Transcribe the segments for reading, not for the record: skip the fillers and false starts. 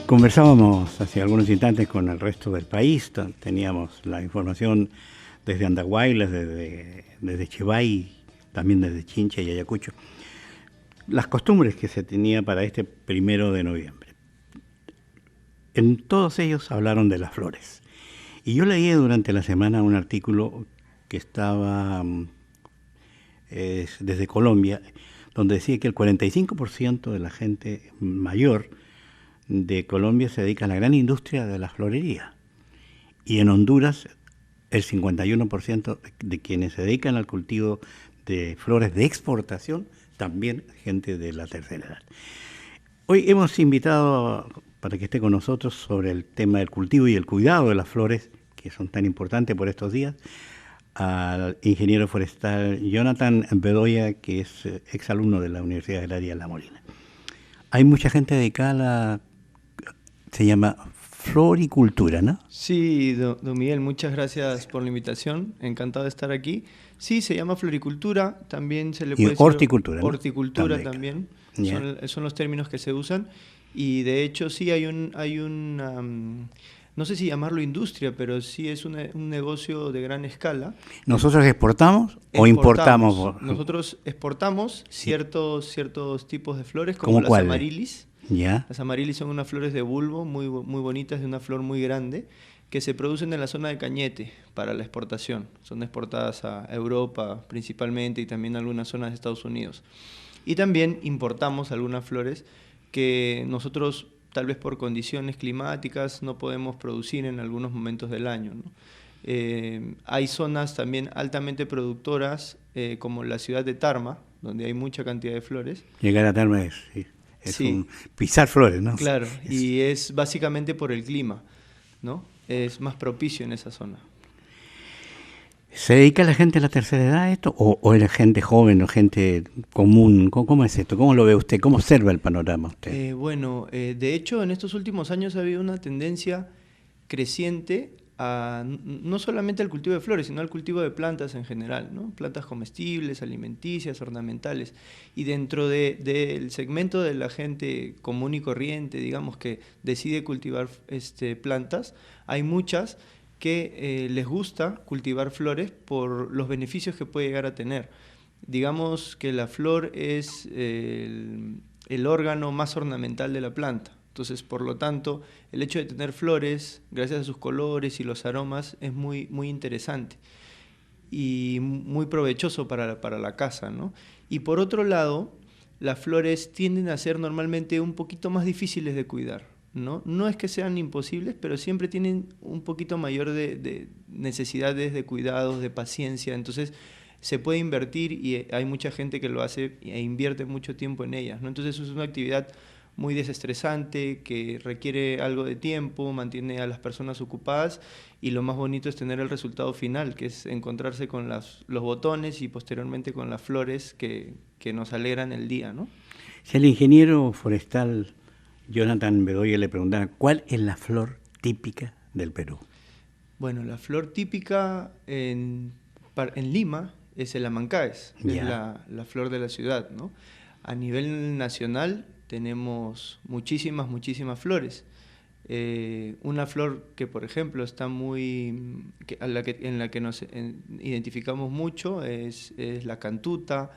Conversábamos hace algunos instantes con el resto del país, teníamos la información desde Andahuaylas, desde Chivay, también desde Chincha y Ayacucho, las costumbres que se tenía para este 1 de noviembre. En todos ellos hablaron de las flores. Y yo leí durante la semana un artículo que estaba desde Colombia, donde decía que el 45% de la gente mayor de Colombia se dedica a la gran industria de la florería. Y en Honduras, el 51% de quienes se dedican al cultivo de flores de exportación, también gente de la tercera edad. Hoy hemos invitado para que esté con nosotros sobre el tema del cultivo y el cuidado de las flores, que son tan importantes por estos días, al ingeniero forestal Jonathan Bedoya, que es exalumno de la Universidad Agraria La Molina. Hay mucha gente dedicada a la, se llama floricultura, ¿no? Sí, don Miguel, muchas gracias por la invitación, encantado de estar aquí. Sí, se llama floricultura, también se le puede decir horticultura, ¿no? Horticultura también, yeah. son los términos que se usan. Y de hecho sí hay no sé si llamarlo industria, pero sí es un negocio de gran escala. ¿Nosotros exportamos o importamos? Nosotros exportamos ciertos tipos de flores, como las amarilis. ¿Ya? Las amarilis son unas flores de bulbo muy bonitas, de una flor muy grande, que se producen en la zona de Cañete para la exportación. Son exportadas a Europa principalmente y también a algunas zonas de Estados Unidos. Y también importamos algunas flores que nosotros, tal vez por condiciones climáticas, no podemos producir en algunos momentos del año, ¿no? Hay zonas también altamente productoras, como la ciudad de Tarma, donde hay mucha cantidad de flores. Llegar a Tarma es pisar flores, ¿no? Claro, y es básicamente por el clima, ¿no? Es más propicio en esa zona. ¿Se dedica la gente de la tercera edad a esto? ¿O es gente joven o gente común? ¿Cómo es esto? ¿Cómo lo ve usted? ¿Cómo observa el panorama usted? De hecho, en estos últimos años ha habido una tendencia creciente no solamente al cultivo de flores, sino al cultivo de plantas en general, ¿no? Plantas comestibles, alimenticias, ornamentales. Y dentro del segmento de la gente común y corriente, digamos, que decide cultivar plantas, hay muchas que les gusta cultivar flores por los beneficios que puede llegar a tener. Digamos que la flor es el órgano más ornamental de la planta. Entonces, por lo tanto, el hecho de tener flores, gracias a sus colores y los aromas, es muy interesante y muy provechoso para la casa, ¿no? Y por otro lado, las flores tienden a ser normalmente un poquito más difíciles de cuidar, ¿no? No es que sean imposibles, pero siempre tienen un poquito mayor de necesidades de cuidados, de paciencia. Entonces, se puede invertir y hay mucha gente que lo hace e invierte mucho tiempo en ellas, ¿no? Entonces, es una actividad muy desestresante, que requiere algo de tiempo, mantiene a las personas ocupadas, y lo más bonito es tener el resultado final, que es encontrarse con los botones y posteriormente con las flores que nos alegran el día, ¿no? Si al ingeniero forestal Jonathan Bedoya le preguntara, ¿cuál es la flor típica del Perú? Bueno, la flor típica en Lima es el amancaes, es la flor de la ciudad, ¿no? A nivel nacional tenemos muchísimas flores. Una flor que, por ejemplo, está en la que nos identificamos mucho es la cantuta.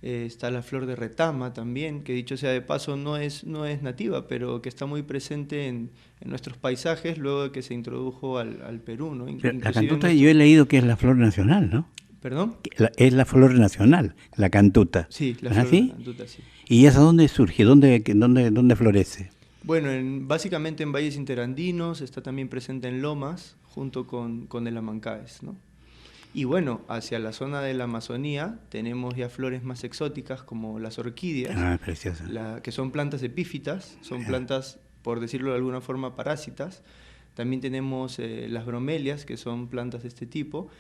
Está la flor de retama también, que dicho sea de paso no es nativa, pero que está muy presente en nuestros paisajes luego de que se introdujo al Perú, ¿no? La cantuta yo he leído que es la flor nacional, ¿no? ¿Perdón? Es la flor nacional, la cantuta. Sí, la flor de la cantuta, sí. ¿Y esa dónde surge? ¿Dónde florece? Bueno, básicamente en valles interandinos, está también presente en lomas, junto con el amancaes, ¿no? Y bueno, hacia la zona de la Amazonía tenemos ya flores más exóticas como las orquídeas, preciosas. Que son plantas epífitas, son plantas, por decirlo de alguna forma, parásitas. También tenemos las bromelias, que son plantas de este tipo.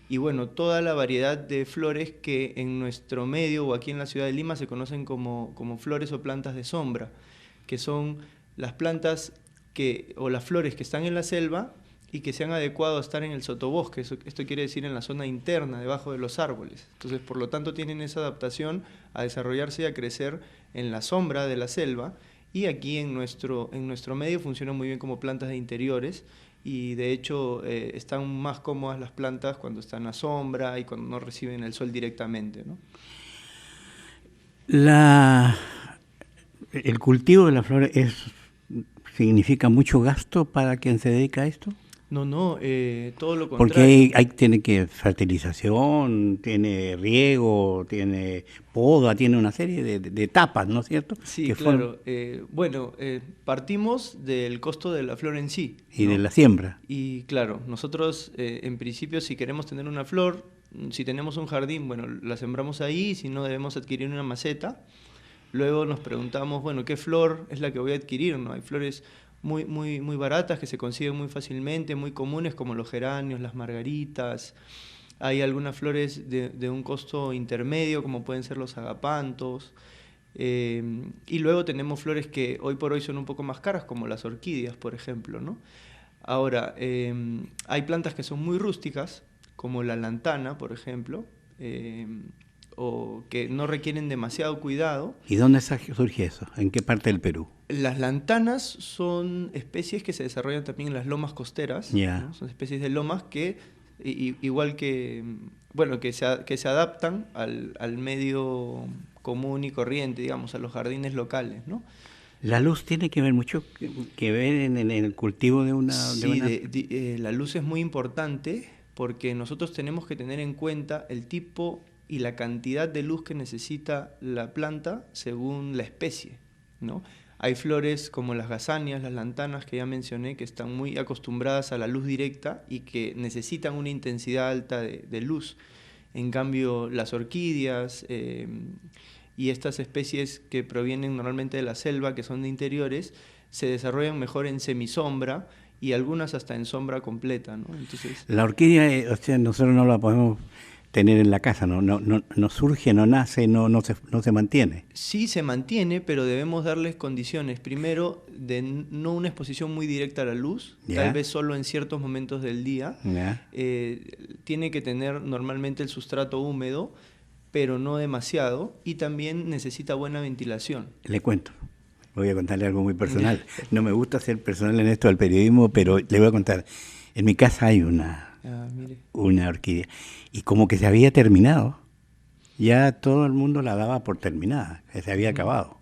Y bueno, toda la variedad de flores que en nuestro medio o aquí en la ciudad de Lima se conocen como flores o plantas de sombra, que son las plantas o las flores que están en la selva y que se han adecuado a estar en el sotobosque. Esto quiere decir en la zona interna, debajo de los árboles. Entonces, por lo tanto, tienen esa adaptación a desarrollarse y a crecer en la sombra de la selva, Y aquí en nuestro medio funcionan muy bien como plantas de interiores y de hecho están más cómodas las plantas cuando están a sombra y cuando no reciben el sol directamente, ¿no? La, el cultivo de las flores significa mucho gasto para quien se dedica a esto. No, no, todo lo Porque contrario. tiene que fertilización, tiene riego, tiene poda, tiene una serie de etapas, ¿no es cierto? Sí, claro. Bueno, partimos del costo de la flor en sí, Y de ¿no? la siembra. Y claro, nosotros en principio si queremos tener una flor, si tenemos un jardín, bueno, la sembramos ahí, si no debemos adquirir una maceta. Luego nos preguntamos, bueno, ¿qué flor es la que voy a adquirir? ¿No? Hay flores muy baratas que se consiguen muy fácilmente, muy comunes como los geranios, las margaritas. Hay algunas flores de un costo intermedio como pueden ser los agapantos. Y luego tenemos flores que hoy por hoy son un poco más caras como las orquídeas, por ejemplo, ¿no? Ahora, hay plantas que son muy rústicas, como la lantana, por ejemplo, o que no requieren demasiado cuidado. ¿Y dónde surge eso? ¿En qué parte del Perú? Las lantanas son especies que se desarrollan también en las lomas costeras, Ya. ¿no? Son especies de lomas que, igual que, bueno, que se adaptan al medio común y corriente, digamos, a los jardines locales, ¿no? La luz tiene que ver mucho que ver en el cultivo de una... Sí, la luz es muy importante porque nosotros tenemos que tener en cuenta el tipo y la cantidad de luz que necesita la planta según la especie, ¿no? Hay flores como las gazanias, las lantanas que ya mencioné, que están muy acostumbradas a la luz directa y que necesitan una intensidad alta de luz. En cambio, las orquídeas y estas especies que provienen normalmente de la selva, que son de interiores, se desarrollan mejor en semisombra y algunas hasta en sombra completa, ¿no? Entonces, La orquídea, o sea, nosotros no la podemos tener en la casa, no surge, no nace, no se mantiene. sí se mantiene, pero debemos darles condiciones. Primero, de no una exposición muy directa a la luz, ¿Ya? tal vez solo en ciertos momentos del día. ¿Ya? Tiene que tener normalmente el sustrato húmedo, pero no demasiado, y también necesita buena ventilación. Le cuento, voy a contarle algo muy personal. No me gusta ser personal en esto del periodismo, pero le voy a contar. En mi casa hay Mire. una orquídea y como que se había terminado. Ya todo el mundo la daba por terminada, que se había acabado.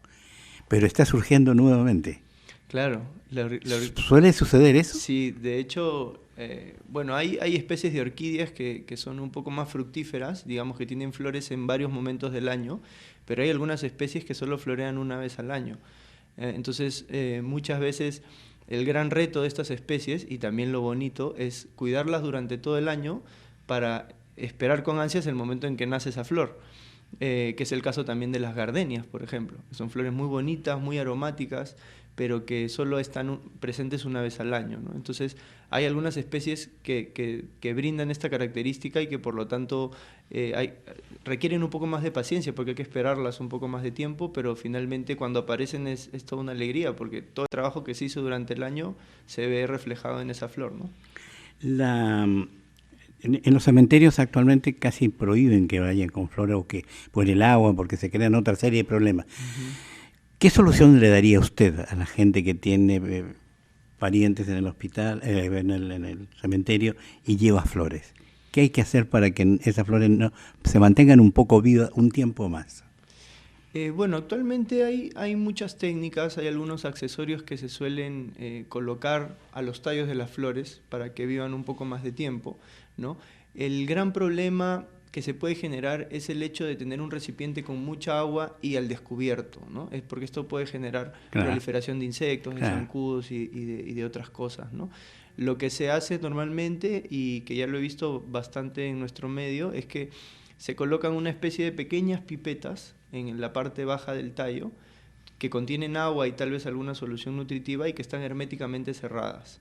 Pero está surgiendo nuevamente. Claro, ¿Suele suceder eso? sí, de hecho, bueno, hay especies de orquídeas que son un poco más fructíferas, digamos que tienen flores en varios momentos del año, pero hay algunas especies que solo florean una vez al año. Entonces, muchas veces el gran reto de estas especies, y también lo bonito, es cuidarlas durante todo el año para esperar con ansias el momento en que nace esa flor. Que es el caso también de las gardenias, por ejemplo, que son flores muy bonitas, muy aromáticas, pero que solo están presentes una vez al año, ¿no? Entonces, hay algunas especies que brindan esta característica y que por lo tanto requieren un poco más de paciencia porque hay que esperarlas un poco más de tiempo, pero finalmente cuando aparecen es toda una alegría porque todo el trabajo que se hizo durante el año se ve reflejado en esa flor, ¿no? En los cementerios actualmente casi prohíben que vayan con flores o que por el agua, porque se crean otra serie de problemas. ¿Qué solución le daría usted a la gente que tiene parientes en el hospital, en el cementerio y lleva flores? ¿Qué hay que hacer para que esas flores se mantengan un poco vivas un tiempo más? Bueno, actualmente hay muchas técnicas, hay algunos accesorios que se suelen colocar a los tallos de las flores para que vivan un poco más de tiempo, ¿no? El gran problema que se puede generar es el hecho de tener un recipiente con mucha agua y al descubierto, ¿no? Es porque esto puede generar proliferación de insectos, de zancudos y de otras cosas, ¿no? Lo que se hace normalmente, y que ya lo he visto bastante en nuestro medio, es que se colocan una especie de pequeñas pipetas en la parte baja del tallo que contienen agua y tal vez alguna solución nutritiva y que están herméticamente cerradas.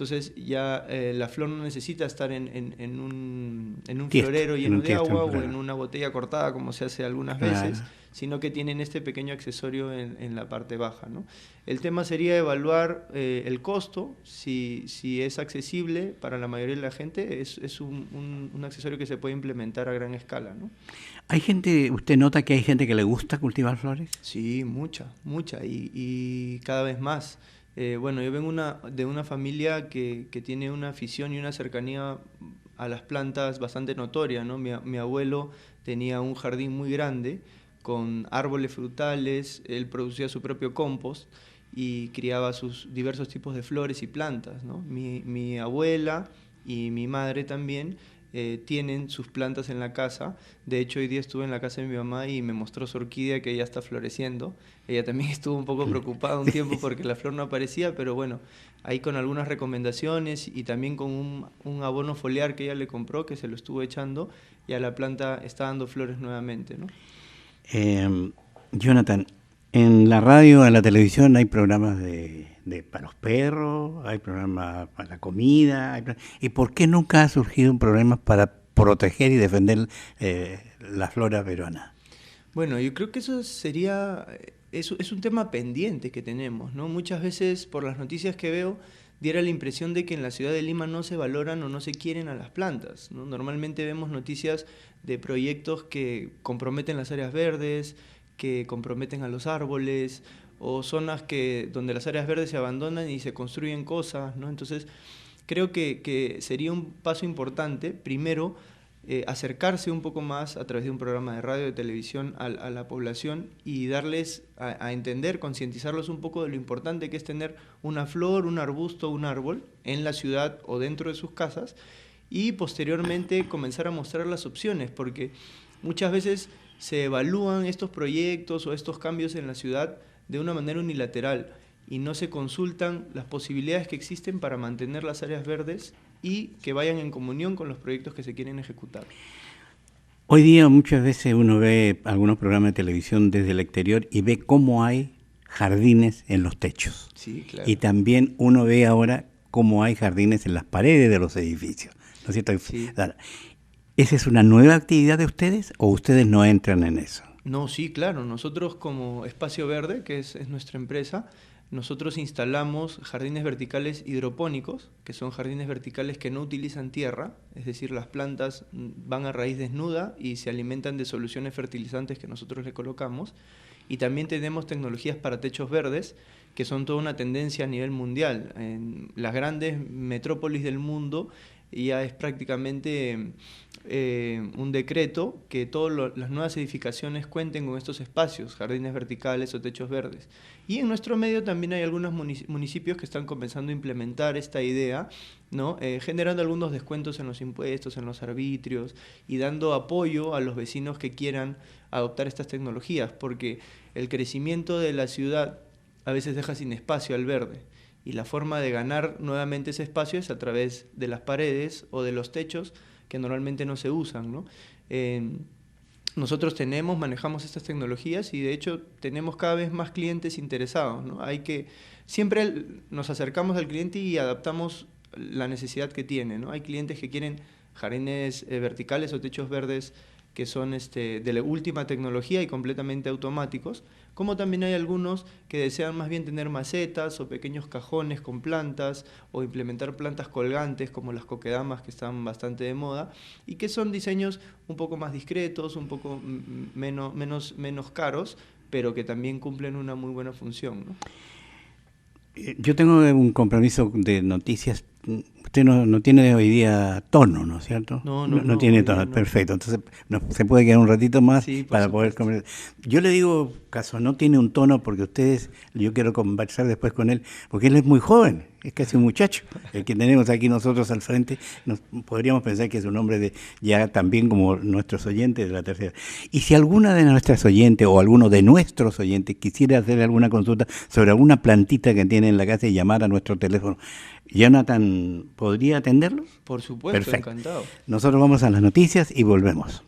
Entonces ya la flor no necesita estar en un Tiesto, florero en lleno un de tiesto, agua o claro. en una botella cortada como se hace algunas Claro. veces, sino que tienen este pequeño accesorio en la parte baja, ¿no? El tema sería evaluar el costo, si es accesible para la mayoría de la gente, es un accesorio que se puede implementar a gran escala, ¿no? ¿Hay gente, usted nota que hay gente que le gusta cultivar flores? Sí, mucha, y cada vez más. Bueno, yo vengo de una familia que tiene una afición y una cercanía a las plantas bastante notoria, ¿no? Mi abuelo tenía un jardín muy grande con árboles frutales, él producía su propio compost y criaba sus diversos tipos de flores y plantas, ¿no? Mi abuela y mi madre también tienen sus plantas en la casa. De hecho, hoy día estuve en la casa de mi mamá y me mostró su orquídea que ya está floreciendo. Ella también estuvo un poco preocupada un tiempo porque la flor no aparecía, pero bueno, ahí con algunas recomendaciones y también con un abono foliar que ella le compró, que se lo estuvo echando, ya la planta está dando flores nuevamente, ¿no? Jonathan, en la radio, en la televisión hay programas para los perros, hay programas para la comida. ¿Y por qué nunca ha surgido un programa para proteger y defender la flora peruana? Bueno, yo creo que eso sería, es un tema pendiente que tenemos, ¿no? Muchas veces por las noticias que veo diera la impresión de que en la ciudad de Lima no se valoran o no se quieren a las plantas, ¿no? Normalmente vemos noticias de proyectos que comprometen las áreas verdes, que comprometen a los árboles, o zonas donde las áreas verdes se abandonan y se construyen cosas, ¿no? Entonces, creo que sería un paso importante, primero, acercarse un poco más a través de un programa de radio, de televisión a la población y darles a entender, concientizarlos un poco de lo importante que es tener una flor, un arbusto, un árbol en la ciudad o dentro de sus casas y posteriormente comenzar a mostrar las opciones, porque muchas veces se evalúan estos proyectos o estos cambios en la ciudad de una manera unilateral y no se consultan las posibilidades que existen para mantener las áreas verdes y que vayan en comunión con los proyectos que se quieren ejecutar. Hoy día muchas veces uno ve algunos programas de televisión desde el exterior y ve cómo hay jardines en los techos. Sí, claro. Y también uno ve ahora cómo hay jardines en las paredes de los edificios, ¿no es cierto? Sí. ¿Esa es una nueva actividad de ustedes o ustedes no entran en eso? No, sí, claro. Nosotros como Espacio Verde, que es nuestra empresa, nosotros instalamos jardines verticales hidropónicos, que son jardines verticales que no utilizan tierra, es decir, las plantas van a raíz desnuda y se alimentan de soluciones fertilizantes que nosotros le colocamos. Y también tenemos tecnologías para techos verdes, que son toda una tendencia a nivel mundial. En las grandes metrópolis del mundo ya es prácticamente un decreto que todas las nuevas edificaciones cuenten con estos espacios, jardines verticales o techos verdes. Y en nuestro medio también hay algunos municipios que están comenzando a implementar esta idea, ¿no? Generando algunos descuentos en los impuestos, en los arbitrios y dando apoyo a los vecinos que quieran adoptar estas tecnologías, porque el crecimiento de la ciudad a veces deja sin espacio al verde. Y la forma de ganar nuevamente ese espacio es a través de las paredes o de los techos que normalmente no se usan, ¿no? Nosotros manejamos estas tecnologías y de hecho tenemos cada vez más clientes interesados, ¿no? Siempre nos acercamos al cliente y adaptamos la necesidad que tiene, ¿no? Hay clientes que quieren jardines verticales o techos verdes que son de la última tecnología y completamente automáticos, como también hay algunos que desean más bien tener macetas o pequeños cajones con plantas o implementar plantas colgantes como las coquedamas que están bastante de moda y que son diseños un poco más discretos, un poco menos caros, pero que también cumplen una muy buena función, ¿no? Yo tengo un compromiso de noticias. Usted no tiene hoy día tono, ¿no es cierto? No tiene tono, no. Perfecto. Entonces se puede quedar un ratito más sí, para poder conversar. Yo le digo, caso no tiene un tono porque yo quiero conversar después con él, porque él es muy joven, es casi un muchacho. El que tenemos aquí nosotros al frente, podríamos pensar que es un hombre ya también como nuestros oyentes de la tercera. Y si alguna de nuestras oyentes o alguno de nuestros oyentes quisiera hacer alguna consulta sobre alguna plantita que tiene en la casa y llamar a nuestro teléfono, Jonathan, ¿podría atenderlos? Por supuesto, perfecto. Encantado. Nosotros vamos a las noticias y volvemos.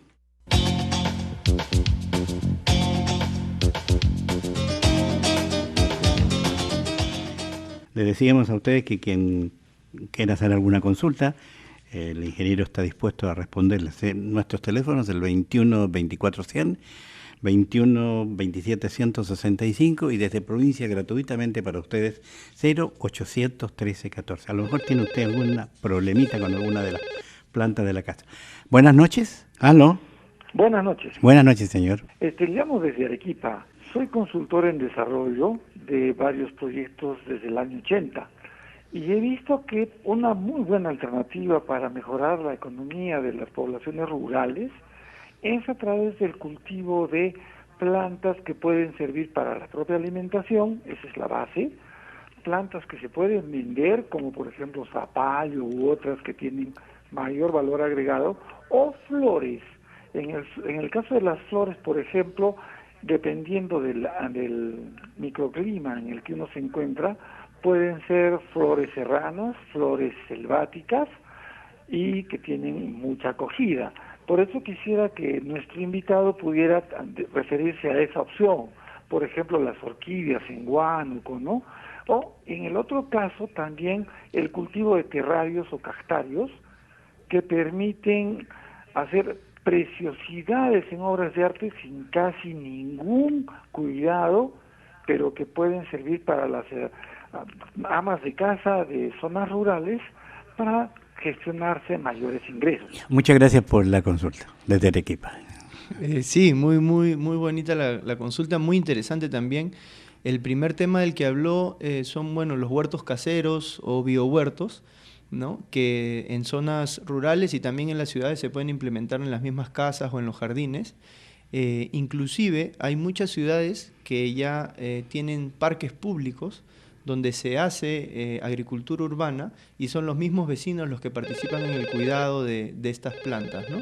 Le decíamos a ustedes que quien quiera hacer alguna consulta, el ingeniero está dispuesto a responderles. Nuestros teléfonos, el 21 24 100, 21 27 165 y desde provincia gratuitamente para ustedes 0800 13 14. A lo mejor tiene usted alguna problemita con alguna de las plantas de la casa. Buenas noches. ¿Aló? Buenas noches. Buenas noches, señor. Llamo desde Arequipa. Soy consultor en desarrollo de varios proyectos desde el año 80 y he visto que una muy buena alternativa para mejorar la economía de las poblaciones rurales es a través del cultivo de plantas que pueden servir para la propia alimentación, esa es la base, plantas que se pueden vender como por ejemplo zapallo u otras que tienen mayor valor agregado, o flores. En el caso de las flores, por ejemplo, dependiendo del microclima en el que uno se encuentra, pueden ser flores serranas, flores selváticas y que tienen mucha acogida. Por eso quisiera que nuestro invitado pudiera referirse a esa opción, por ejemplo las orquídeas en Huánuco, ¿no? O en el otro caso también el cultivo de terrarios o cactarios que permiten hacer preciosidades en obras de arte sin casi ningún cuidado, pero que pueden servir para las amas de casa de zonas rurales para gestionarse mayores ingresos. Muchas gracias por la consulta desde Arequipa. Sí, muy bonita la consulta, muy interesante también. El primer tema del que habló son los huertos caseros o biohuertos, ¿no? Que en zonas rurales y también en las ciudades se pueden implementar en las mismas casas o en los jardines. Inclusive hay muchas ciudades que ya tienen parques públicos donde se hace agricultura urbana y son los mismos vecinos los que participan en el cuidado de estas plantas, ¿no?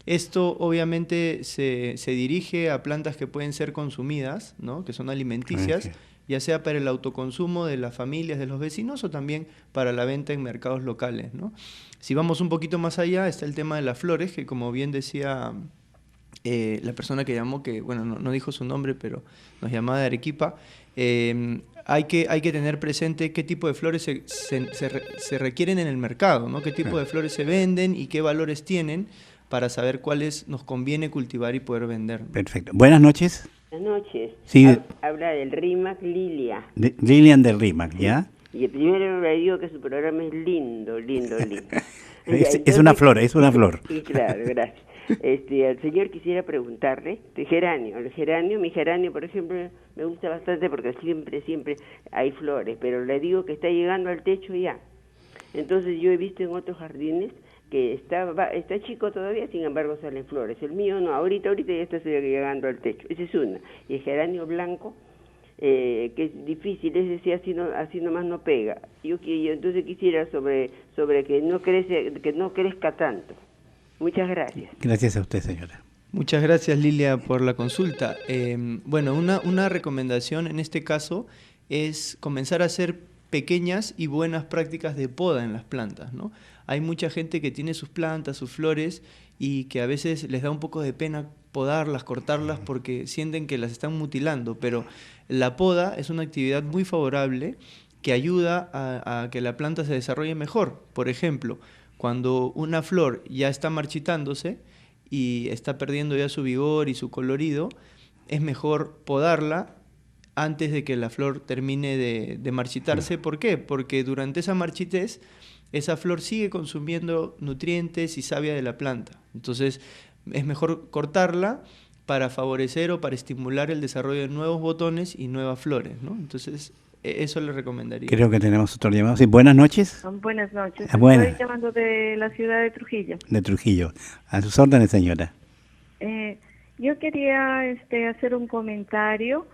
Esto obviamente se dirige a plantas que pueden ser consumidas, ¿no? Que son alimenticias, ya sea para el autoconsumo de las familias, de los vecinos, o también para la venta en mercados locales, ¿no? Si vamos un poquito más allá, está el tema de las flores, que como bien decía la persona que llamó, que no dijo su nombre, pero nos llamaba de Arequipa, hay que tener presente qué tipo de flores se requieren en el mercado, ¿no? Qué tipo de flores se venden y qué valores tienen para saber cuáles nos conviene cultivar y poder vender, ¿no? Perfecto. Buenas noches. Buenas noches. Sí. Habla del RIMAC Lilia. Lilian del RIMAC, ¿ya? Y primero le digo que su programa es lindo. Es una flor. Sí, claro, gracias. Al señor quisiera preguntarle, mi geranio, por ejemplo, me gusta bastante porque siempre hay flores, pero le digo que está llegando al techo ya. Entonces yo he visto en otros jardines que está chico todavía, sin embargo salen flores. El mío no, ahorita ya está llegando al techo. Esa es una. Y el geranio blanco, que es difícil, es decir, así nomás no pega. Yo entonces quisiera sobre que no crezca tanto. Muchas gracias. Gracias a usted, señora. Muchas gracias, Lilia, por la consulta. Una recomendación en este caso es comenzar a hacer pequeñas y buenas prácticas de poda en las plantas, ¿no? Hay mucha gente que tiene sus plantas, sus flores, y que a veces les da un poco de pena podarlas, cortarlas, porque sienten que las están mutilando, pero la poda es una actividad muy favorable que ayuda a que la planta se desarrolle mejor. Por ejemplo, cuando una flor ya está marchitándose y está perdiendo ya su vigor y su colorido, es mejor podarla antes de que la flor termine de marchitarse. ¿Por qué? Porque durante esa marchitez, esa flor sigue consumiendo nutrientes y savia de la planta. Entonces, es mejor cortarla para favorecer o para estimular el desarrollo de nuevos botones y nuevas flores, ¿no? Entonces, eso le recomendaría. Creo que tenemos otro llamado. Sí, buenas noches. Buenas noches. Buenas. Estoy llamando de la ciudad de Trujillo. De Trujillo. A sus órdenes, señora. Yo quería hacer un comentario.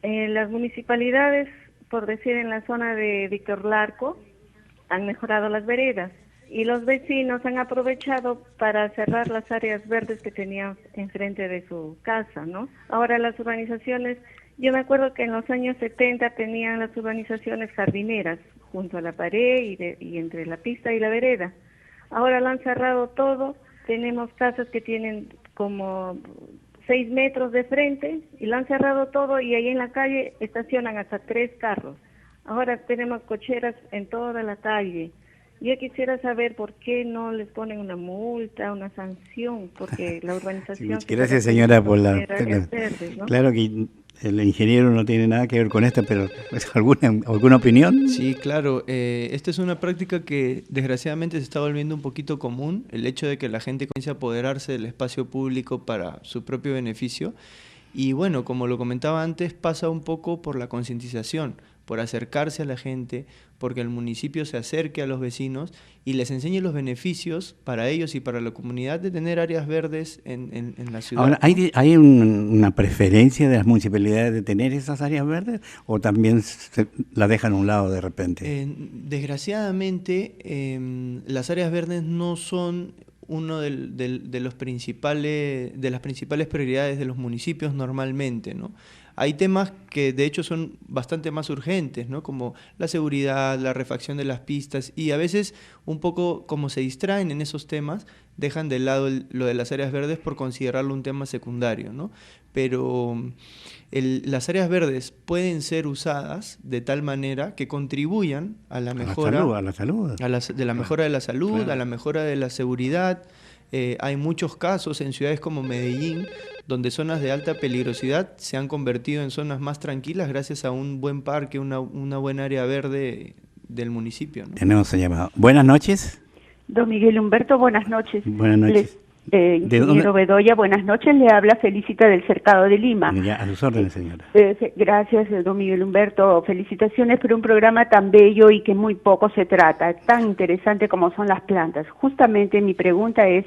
Las municipalidades, por decir en la zona de Víctor Larco, han mejorado las veredas y los vecinos han aprovechado para cerrar las áreas verdes que tenían enfrente de su casa, ¿no? Ahora las urbanizaciones, yo me acuerdo que en los años 70 tenían las urbanizaciones jardineras junto a la pared y entre la pista y la vereda. Ahora lo han cerrado todo, tenemos casas que tienen como 6 metros de frente y lo han cerrado todo, y ahí en la calle estacionan hasta 3 carros. Ahora tenemos cocheras en toda la calle. Yo quisiera saber por qué no les ponen una multa, una sanción, porque la urbanización... Sí, gracias, señora, por la... verdes, ¿no? Claro que el ingeniero no tiene nada que ver con esto, pero ¿alguna opinión? Sí, claro. Esta es una práctica que desgraciadamente se está volviendo un poquito común, el hecho de que la gente comience a apoderarse del espacio público para su propio beneficio. Y bueno, como lo comentaba antes, pasa un poco por la concientización, por acercarse a la gente, porque el municipio se acerque a los vecinos y les enseñe los beneficios para ellos y para la comunidad de tener áreas verdes en la ciudad. Ahora, ¿hay una preferencia de las municipalidades de tener esas áreas verdes o también las dejan a un lado de repente? Desgraciadamente, las áreas verdes no son uno de las principales prioridades de los municipios normalmente, ¿no? Hay temas que de hecho son bastante más urgentes, ¿no? Como la seguridad, la refacción de las pistas, y a veces un poco como se distraen en esos temas, dejan de lado lo de las áreas verdes por considerarlo un tema secundario, ¿no? Pero las áreas verdes pueden ser usadas de tal manera que contribuyan a la mejora de la salud, claro, a la mejora de la seguridad. Hay muchos casos en ciudades como Medellín, donde zonas de alta peligrosidad se han convertido en zonas más tranquilas gracias a un buen parque, una buena área verde del municipio, ¿no? Tenemos un llamado. Buenas noches. Don Miguel Humberto, buenas noches. Buenas noches. Ingeniero Bedoya, buenas noches. Le habla Felicita del Cercado de Lima. Ya, a sus órdenes, señora. Gracias, don Miguel Humberto. Felicitaciones por un programa tan bello y que muy poco se trata, tan interesante como son las plantas. Justamente mi pregunta es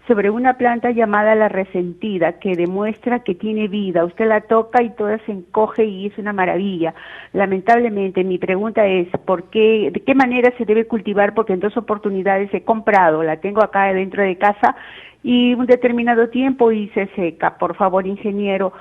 sobre una planta llamada la resentida, que demuestra que tiene vida. Usted la toca y toda se encoge y es una maravilla. Lamentablemente, mi pregunta es, ¿de qué manera se debe cultivar? Porque en 2 oportunidades he comprado, la tengo acá dentro de casa, y un determinado tiempo y se seca. Por favor, ingeniero,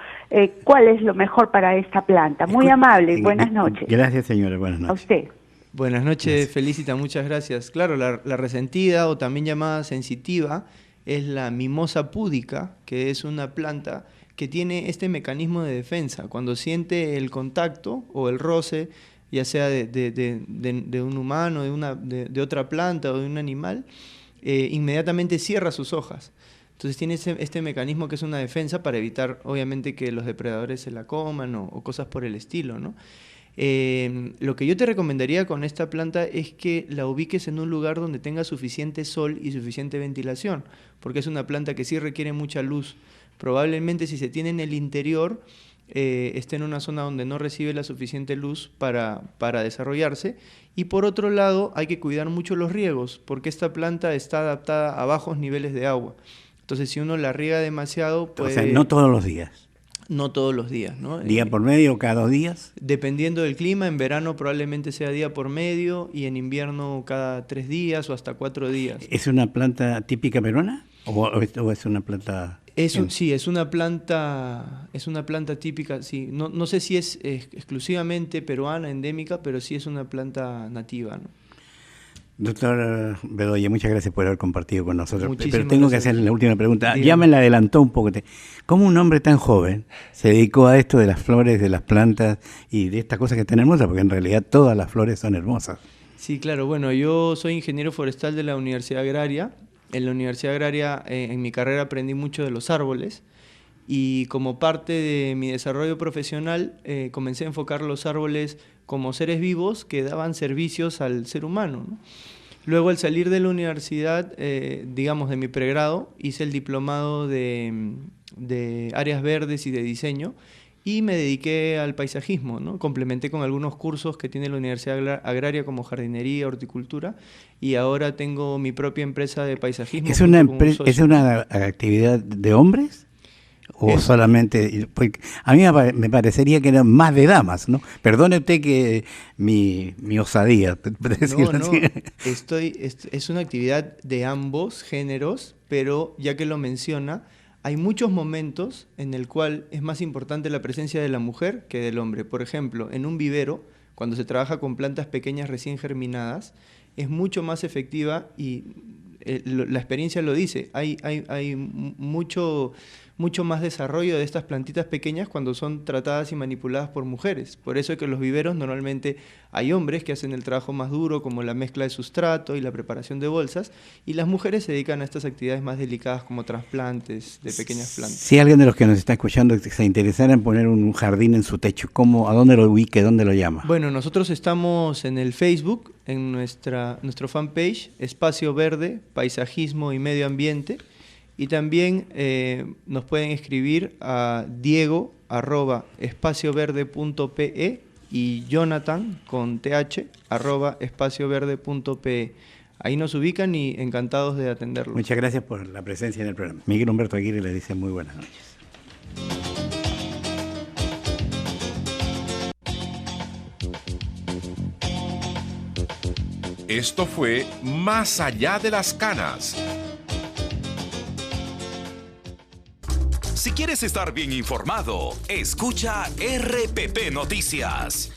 ¿cuál es lo mejor para esta planta? Muy amable, buenas noches. Gracias, señora, buenas noches. A usted. Buenas noches, Felicita, muchas gracias. Claro, la resentida, o también llamada sensitiva, es la mimosa púdica, que es una planta que tiene este mecanismo de defensa. Cuando siente el contacto o el roce, ya sea de un humano, de otra planta o de un animal, inmediatamente cierra sus hojas. Entonces tiene este mecanismo que es una defensa para evitar, obviamente, que los depredadores se la coman o cosas por el estilo, ¿no? Lo que yo te recomendaría con esta planta es que la ubiques en un lugar donde tenga suficiente sol y suficiente ventilación, porque es una planta que sí requiere mucha luz. Probablemente si se tiene en el interior, esté en una zona donde no recibe la suficiente luz para desarrollarse. Y por otro lado, hay que cuidar mucho los riegos, porque esta planta está adaptada a bajos niveles de agua. Entonces, si uno la riega demasiado, puede... O sea, no todos los días. No todos los días, ¿no? ¿Día por medio o cada 2 días? Dependiendo del clima, en verano probablemente sea día por medio y en invierno cada 3 días o hasta 4 días. ¿Es una planta típica peruana o es una planta...? Sí, es una planta típica, sí. No sé si es exclusivamente peruana, endémica, pero sí es una planta nativa, ¿no? Doctor Bedoya, muchas gracias por haber compartido con nosotros. Muchísimas pero tengo gracias. que hacerle la última pregunta. Dígame. Ya me la adelantó un poco. ¿Cómo un hombre tan joven se dedicó a esto de las flores, de las plantas y de estas cosas que están hermosas? Porque en realidad todas las flores son hermosas. Sí, claro. Bueno, yo soy ingeniero forestal de la Universidad Agraria. En la Universidad Agraria, en mi carrera, aprendí mucho de los árboles. Y como parte de mi desarrollo profesional, comencé a enfocar los árboles como seres vivos que daban servicios al ser humano, ¿no? Luego, al salir de la universidad, digamos de mi pregrado, hice el diplomado de áreas verdes y de diseño y me dediqué al paisajismo, ¿no? Complementé con algunos cursos que tiene la Universidad Agraria como jardinería, horticultura, y ahora tengo mi propia empresa de paisajismo. ¿Es una actividad de hombres? ¿O solamente...? Pues a mí me parecería que eran más de damas, ¿no? Perdone usted que mi osadía. No, es una actividad de ambos géneros, pero ya que lo menciona, hay muchos momentos en el cual es más importante la presencia de la mujer que del hombre. Por ejemplo, en un vivero, cuando se trabaja con plantas pequeñas recién germinadas, es mucho más efectiva y la experiencia lo dice. Hay mucho más desarrollo de estas plantitas pequeñas cuando son tratadas y manipuladas por mujeres. Por eso es que en los viveros normalmente hay hombres que hacen el trabajo más duro, como la mezcla de sustrato y la preparación de bolsas, y las mujeres se dedican a estas actividades más delicadas como trasplantes de pequeñas plantas. Si alguien de los que nos está escuchando se interesara en poner un jardín en su techo, ¿a dónde lo ubique, dónde lo llama? Bueno, nosotros estamos en el Facebook, en nuestro fanpage, Espacio Verde, Paisajismo y Medio Ambiente, y también nos pueden escribir a diego@espacioverde.pe y Jonathan con th @espacioverde.pe. Ahí nos ubican y encantados de atenderlos. Muchas gracias por la presencia en el programa. Miguel Humberto Aguirre le dice muy buenas noches. Esto fue Más allá de las canas. Si quieres estar bien informado, escucha RPP Noticias.